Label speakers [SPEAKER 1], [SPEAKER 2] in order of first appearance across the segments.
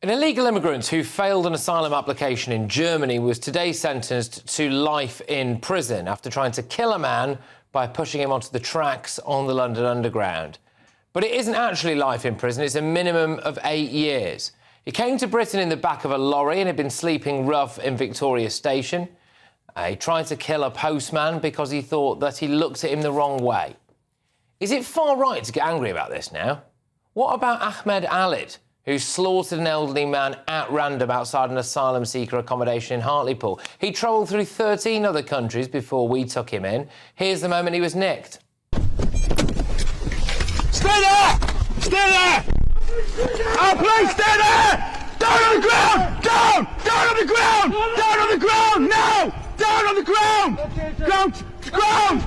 [SPEAKER 1] An illegal immigrant who failed an asylum application in Germany was today sentenced to life in prison after trying to kill a man by pushing him onto the tracks on the London Underground. But it isn't actually life in prison, it's a minimum of 8 years. He came to Britain in the back of a lorry and had been sleeping rough in Victoria Station. He tried to kill a postman because he thought that he looked at him the wrong way. Is it far right to get angry about this now? What about Ahmed Alid, who slaughtered an elderly man at random outside an asylum seeker accommodation in Hartlepool? He travelled through 13 other countries before we took him in. Here's the moment he was nicked.
[SPEAKER 2] Stay there! Stay there! Oh, please, stay there! Down on the ground! Down! Down on the ground! Down on the ground! No! Down on the ground! Ground! Ground!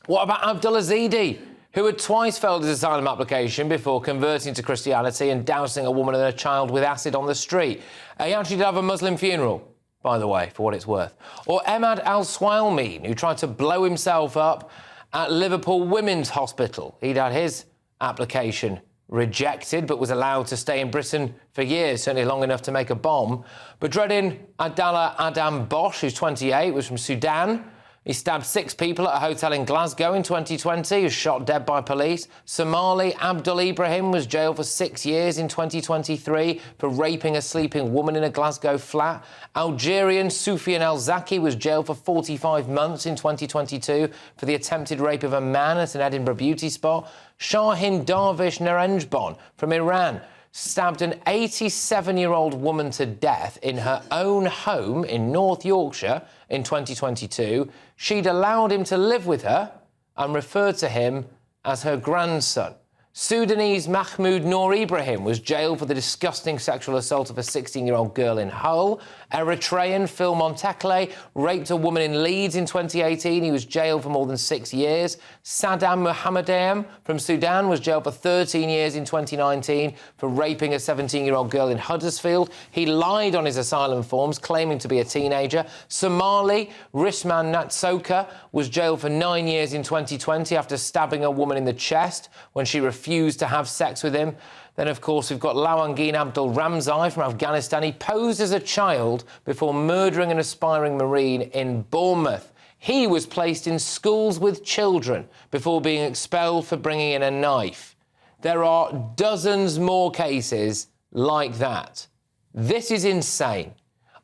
[SPEAKER 1] What about Abdulazidi, who had twice failed his asylum application before converting to Christianity and dousing a woman and her child with acid on the street? He actually did have a Muslim funeral, by the way, for what it's worth. Or Emad Al-Swalmeen, who tried to blow himself up at Liverpool Women's Hospital. He'd had his application rejected, but was allowed to stay in Britain for years, certainly long enough to make a bomb. Badreddin Abdallah Adam Bosch, who's 28, was from Sudan. He stabbed 6 people at a hotel in Glasgow in 2020. He was shot dead by police. Somali Abdul Ibrahim was jailed for 6 years in 2023 for raping a sleeping woman in a Glasgow flat. Algerian Soufiane El-Zaki was jailed for 45 months in 2022 for the attempted rape of a man at an Edinburgh beauty spot. Shahin Darvish Naranjbon from Iran stabbed an 87-year-old woman to death in her own home in North Yorkshire in 2022. She'd allowed him to live with her and referred to him as her grandson. Sudanese Mahmoud Noor Ibrahim was jailed for the disgusting sexual assault of a 16-year-old girl in Hull. Eritrean Phil Montekle raped a woman in Leeds in 2018. He was jailed for more than 6 years. Saddam Mohammadam from Sudan was jailed for 13 years in 2019 for raping a 17-year-old girl in Huddersfield. He lied on his asylum forms, claiming to be a teenager. Somali Rishman Natsoka was jailed for 9 years in 2020 after stabbing a woman in the chest when she refused to have sex with him. Then, of course, we've got Lawangin Abdul Ramzai from Afghanistan. He posed as a child before murdering an aspiring Marine in Bournemouth. He was placed in schools with children before being expelled for bringing in a knife. There are dozens more cases like that. This is insane.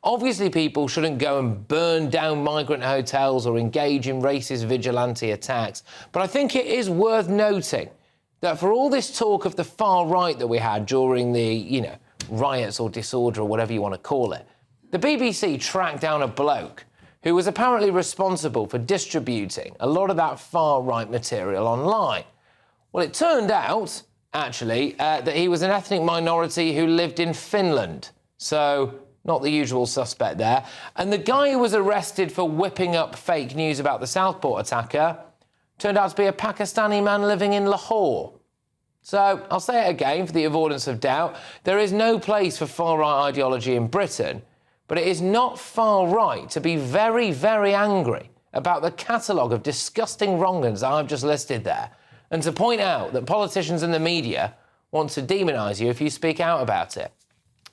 [SPEAKER 1] Obviously, people shouldn't go and burn down migrant hotels or engage in racist vigilante attacks. But I think it is worth noting that for all this talk of the far right that we had during the, riots or disorder or whatever you want to call it, the BBC tracked down a bloke who was apparently responsible for distributing a lot of that far right material online. Well, it turned out, actually, that he was an ethnic minority who lived in Finland. So, not the usual suspect there. And the guy who was arrested for whipping up fake news about the Southport attacker turned out to be a Pakistani man living in Lahore. So, I'll say it again for the avoidance of doubt. There is no place for far-right ideology in Britain, but it is not far right to be very, very angry about the catalogue of disgusting wrongans I've just listed there, and to point out that politicians and the media want to demonise you if you speak out about it.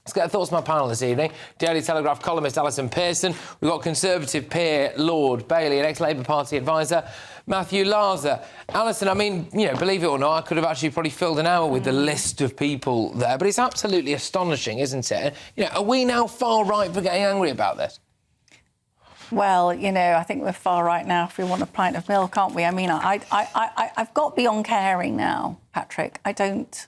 [SPEAKER 1] Let's get the thoughts of my panel this evening. Daily Telegraph columnist Alison Pearson. We've got Conservative peer Lord Bailey and ex-Labour Party advisor Matthew Larser. Alison, I mean, believe it or not, I could have actually probably filled an hour with the list of people there, but it's absolutely astonishing, isn't it? Are we now far right for getting angry about this?
[SPEAKER 3] Well, I think we're far right now if we want a pint of milk, aren't we? I mean, I've got beyond caring now, Patrick. I don't,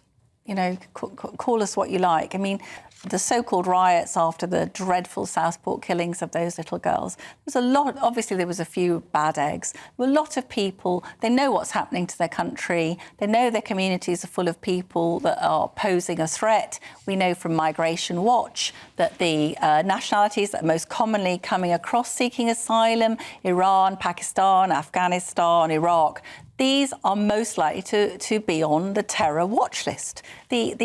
[SPEAKER 3] call us what you like. I mean, the so-called riots after the dreadful Southport killings of those little girls, obviously there was a few bad eggs. There were a lot of people, they know what's happening to their country, they know their communities are full of people that are posing a threat. We know from Migration Watch that the nationalities that are most commonly coming across seeking asylum, Iran, Pakistan, Afghanistan, Iraq, these are most likely to be on the terror watch list. The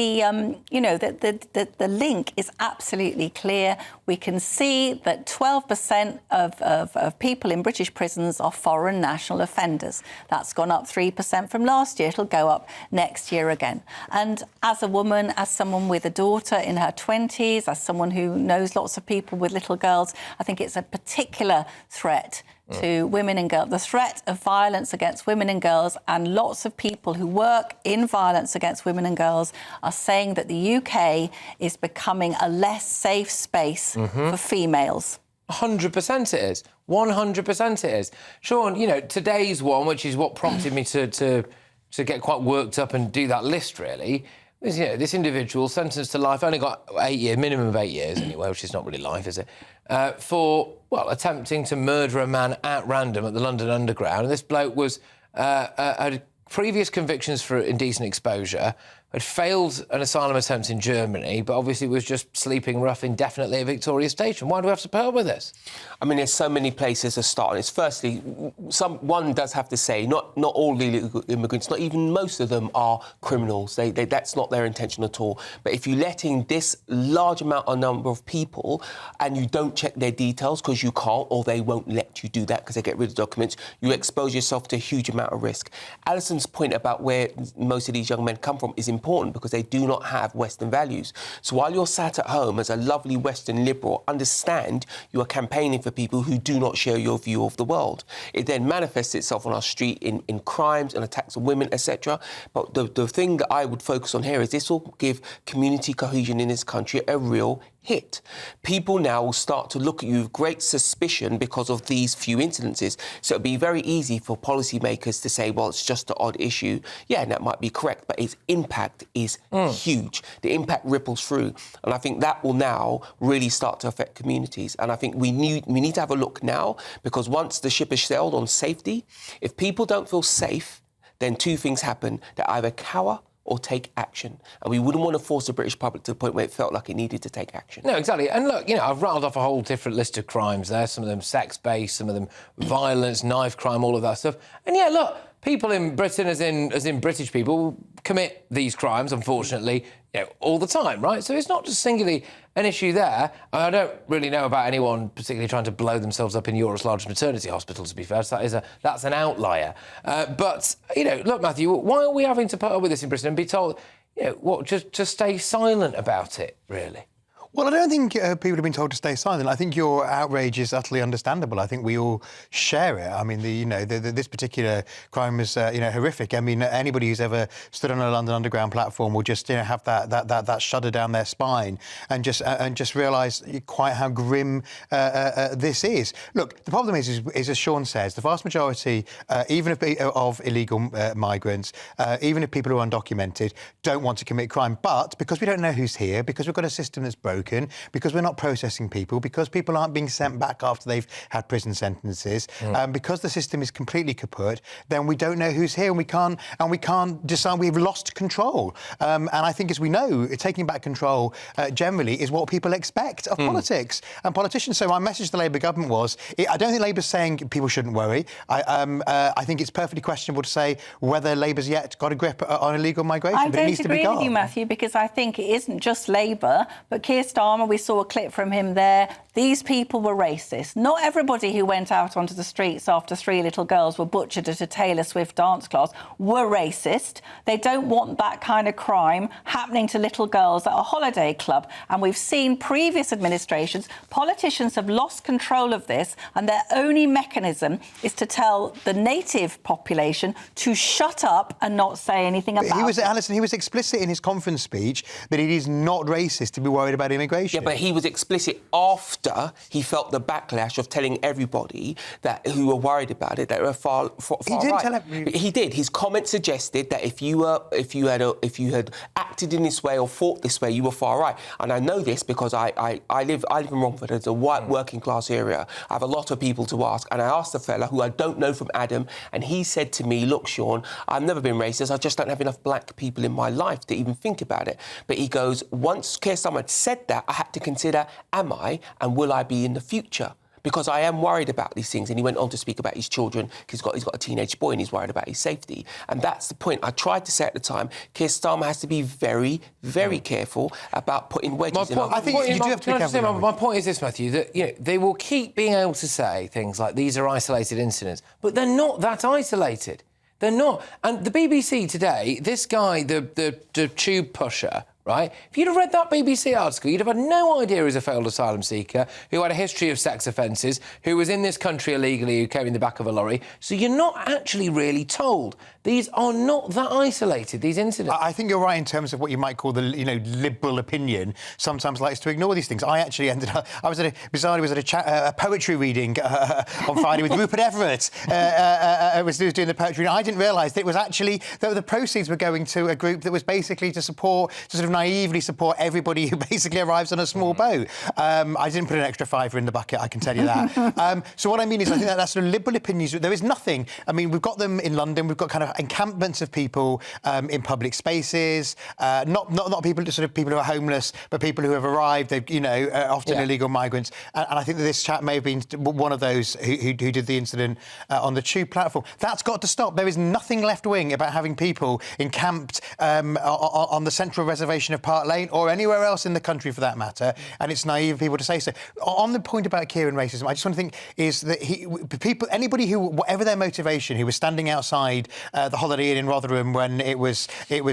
[SPEAKER 3] link is absolutely clear. We can see that 12% of people in British prisons are foreign national offenders. That's gone up 3% from last year. It'll go up next year again. And as a woman, as someone with a daughter in her 20s, as someone who knows lots of people with little girls, I think it's a particular threat to women and girls, the threat of violence against women and girls, and lots of people who work in violence against women and girls are saying that the UK is becoming a less safe space for females.
[SPEAKER 1] 100% it is. 100% it is. Sean, you know, today's one, which is what prompted me to get quite worked up and do that list, really, is, you know, this individual sentenced to life, only got 8 years, minimum of 8 years anyway, which is not really life, is it? For, well, attempting to murder a man at random at the London Underground. And this bloke was had previous convictions for indecent exposure, had failed an asylum attempt in Germany, but obviously was just sleeping rough indefinitely at Victoria Station. Why do we have to put up with this?
[SPEAKER 4] I mean, there's so many places to start on this. Firstly, one does have to say, not all illegal immigrants, not even most of them are criminals. That's not their intention at all. But if you're letting this large number of people and you don't check their details because you can't, or they won't let you do that because they get rid of documents, you expose yourself to a huge amount of risk. Alison's point about where most of these young men come from is important because they do not have Western values. So while you're sat at home as a lovely Western liberal, understand you are campaigning for people who do not share your view of the world. It then manifests itself on our street in crimes and attacks on women, etc. But the thing that I would focus on here is this will give community cohesion in this country a real hit. People now will start to look at you with great suspicion because of these few incidences. So it'll be very easy for policymakers to say, well, it's just an odd issue. Yeah, and that might be correct, but its impact is huge. The impact ripples through. And I think that will now really start to affect communities. And I think we need to have a look now, because once the ship has sailed on safety, if people don't feel safe, then two things happen. They either cower or take action. And we wouldn't want to force the British public to the point where it felt like it needed to take action.
[SPEAKER 1] No, exactly. And look, you know, I've rattled off a whole different list of crimes there, some of them sex-based, some of them violence, knife crime, all of that stuff. And yeah, look, people in Britain, as in British people, commit these crimes, unfortunately, you know, all the time, right? So it's not just singularly an issue there. I don't really know about anyone particularly trying to blow themselves up in Europe's largest maternity hospital, to be fair. So that's an outlier. But, you know, look, Matthew, why are we having to put up with this in Britain and be told, you know, what, just to stay silent about it, really?
[SPEAKER 5] Well, I don't think people have been told to stay silent. I think your outrage is utterly understandable. I think we all share it. I mean, this particular crime is, horrific. I mean, anybody who's ever stood on a London Underground platform will just, have that shudder down their spine and just realise quite how grim this is. Look, the problem is as Sean says, the vast majority, even of illegal migrants, even if people who are undocumented, don't want to commit crime. But because we don't know who's here, because we've got a system that's broken, because we're not processing people, because people aren't being sent back after they've had prison sentences, because the system is completely kaput, then we don't know who's here, and we can't decide. We've lost control. And I think, as we know, taking back control generally is what people expect of politics and politicians. So my message to the Labour government was, I don't think Labour's saying people shouldn't worry. I think it's perfectly questionable to say whether Labour's yet got a grip on illegal migration, but it needs to be got.
[SPEAKER 3] I don't agree with you, Matthew, because I think it isn't just Labour, but Keir Starmer, we saw a clip from him there. These people were racist. Not everybody who went out onto the streets after 3 little girls were butchered at a Taylor Swift dance class were racist. They don't want that kind of crime happening to little girls at a holiday club. And we've seen previous administrations, politicians have lost control of this, and their only mechanism is to tell the native population to shut up and not say anything about it.
[SPEAKER 5] Alison, he was explicit in his conference speech that it is not racist to be worried about immigration.
[SPEAKER 4] Yeah, but he was explicit after he felt the backlash of telling everybody that who were worried about it that were far
[SPEAKER 5] he didn't
[SPEAKER 4] right.
[SPEAKER 5] tell everybody.
[SPEAKER 4] He did. His comment suggested that if you had acted in this way or thought this way, you were far right. And I know this because I live in Romford. It's a white working class area. I have a lot of people to ask, and I asked a fella who I don't know from Adam, and he said to me, "Look, Sean, I've never been racist. I just don't have enough black people in my life to even think about it." But he goes, once Keir Starmer had said that, I had to consider, am I and will I be in the future? because I am worried about these things. And he went on to speak about his children. He's got a teenage boy and he's worried about his safety. And that's the point. I tried to say at the time, Keir Starmer has to be very, very careful about putting wedges in.
[SPEAKER 5] I think you do have to be careful.
[SPEAKER 1] My point is this, Matthew, that they will keep being able to say things like these are isolated incidents, but they're not that isolated. They're not. And the BBC today, this guy, the tube pusher, right? If you'd have read that BBC article, you'd have had no idea he was a failed asylum seeker who had a history of sex offences, who was in this country illegally, who came in the back of a lorry. So you're not actually really told. These are not that isolated, these incidents.
[SPEAKER 5] I think you're right in terms of what you might call the, liberal opinion sometimes likes to ignore these things. I actually ended up... Bizarrely, was at a poetry reading on Friday with Rupert Everett. Was doing the poetry reading. I didn't realise that it was actually... that the proceeds were going to a group that was basically to sort of naively support everybody who basically arrives on a small boat. I didn't put an extra £5 in the bucket, I can tell you that. So what I mean is, I think that's sort of liberal opinions. There is nothing... I mean, we've got them in London, we've got kind of encampments of people in public spaces, not people who are homeless, but people who have arrived, often illegal migrants. And I think that this chap may have been one of those who did the incident on the tube platform. That's got to stop. There is nothing left-wing about having people encamped on the central reservation of Park Lane or anywhere else in the country for that matter, and it's naive of people to say so. On the point about Keir and racism, I just want to think is that anybody who, whatever their motivation, who was standing outside the Holiday Inn in Rotherham when it was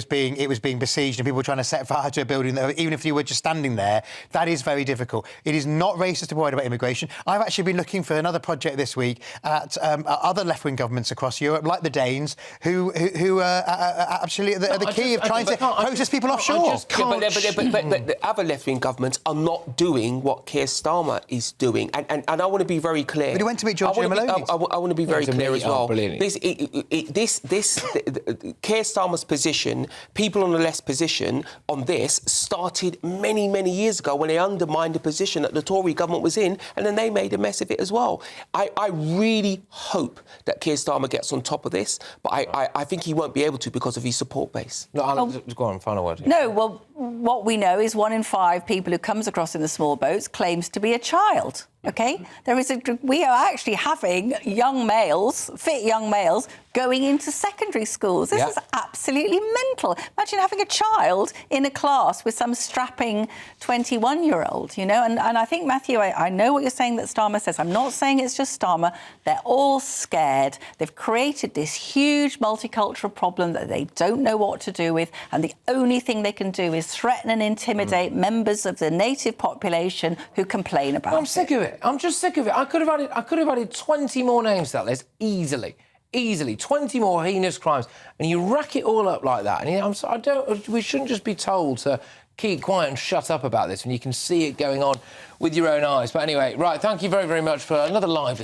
[SPEAKER 5] being besieged and people were trying to set fire to a building, even if you were just standing there, that is very difficult. It is not racist to be worried about immigration. I've actually been looking for another project this week at other left-wing governments across Europe, like the Danes, who are actually at the key of trying to process people offshore.
[SPEAKER 4] But the other left-wing governments are not doing what Keir Starmer is doing. And I want to be very clear.
[SPEAKER 5] But he went to meet Giorgia Meloni.
[SPEAKER 4] I want to be very clear as well. This Keir Starmer's position, people on the left's position on this started many, many years ago when they undermined the position that the Tory government was in, and then they made a mess of it as well. I really hope that Keir Starmer gets on top of this, but I think he won't be able to because of his support base.
[SPEAKER 1] No, go on, final word.
[SPEAKER 3] No, well, what we know is 1 in 5 people who comes across in the small boats claims to be a child. OK? We are actually having young males, fit young males, going into secondary schools. This is absolutely mental. Imagine having a child in a class with some strapping 21-year-old, And I think, Matthew, I know what you're saying that Starmer says. I'm not saying it's just Starmer. They're all scared. They've created this huge multicultural problem that they don't know what to do with, and the only thing they can do is threaten and intimidate members of the native population who complain about it.
[SPEAKER 1] I'm sick of it. I'm just sick of it. I could have added 20 more names to that list easily. 20 more heinous crimes, and you rack it all up like that. And we shouldn't just be told to keep quiet and shut up about this when you can see it going on with your own eyes. But anyway, right, thank you very, very much for another lively